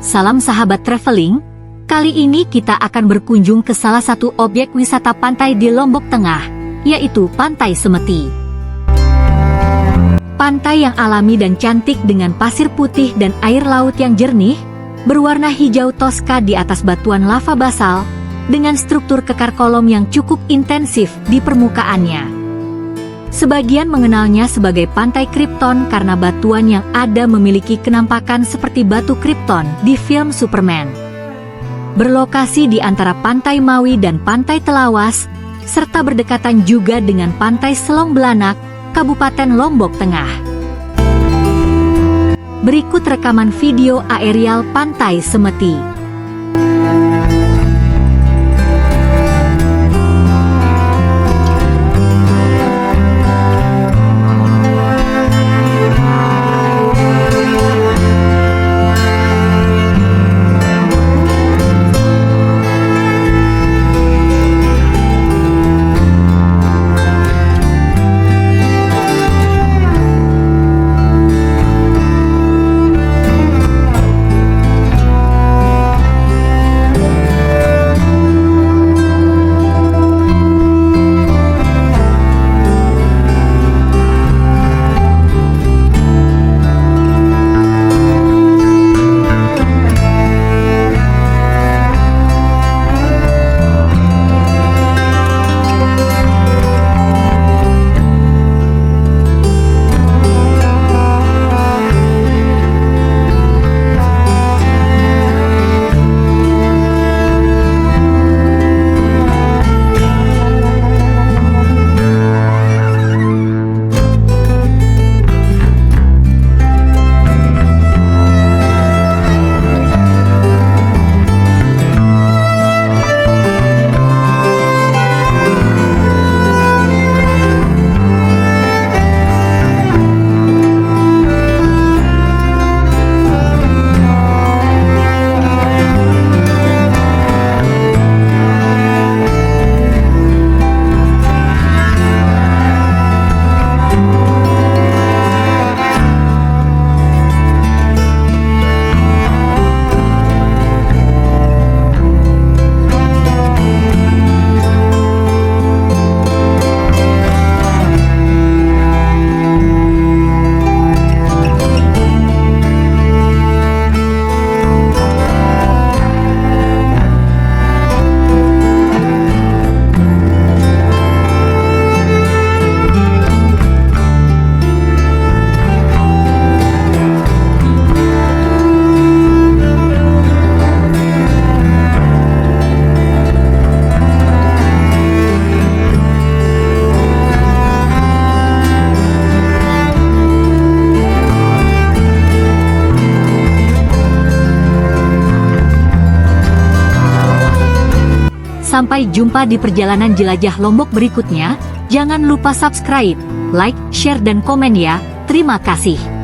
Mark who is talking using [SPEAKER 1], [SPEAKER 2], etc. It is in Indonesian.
[SPEAKER 1] Salam sahabat traveling, kali ini kita akan berkunjung ke salah satu objek wisata pantai di Lombok Tengah, yaitu Pantai Semeti. Pantai yang alami dan cantik dengan pasir putih dan air laut yang jernih, berwarna hijau toska di atas batuan lava basal, dengan struktur kekar kolom yang cukup intensif di permukaannya. Sebagian mengenalnya sebagai Pantai Kripton karena batuan yang ada memiliki kenampakan seperti batu Kripton di film Superman. Berlokasi di antara Pantai Mawi dan Pantai Telawas, serta berdekatan juga dengan Pantai Selong Belanak, Kabupaten Lombok Tengah. Berikut rekaman video aerial Pantai Semeti. Sampai jumpa di perjalanan jelajah Lombok berikutnya. Jangan lupa subscribe, like, share dan komen ya. Terima kasih.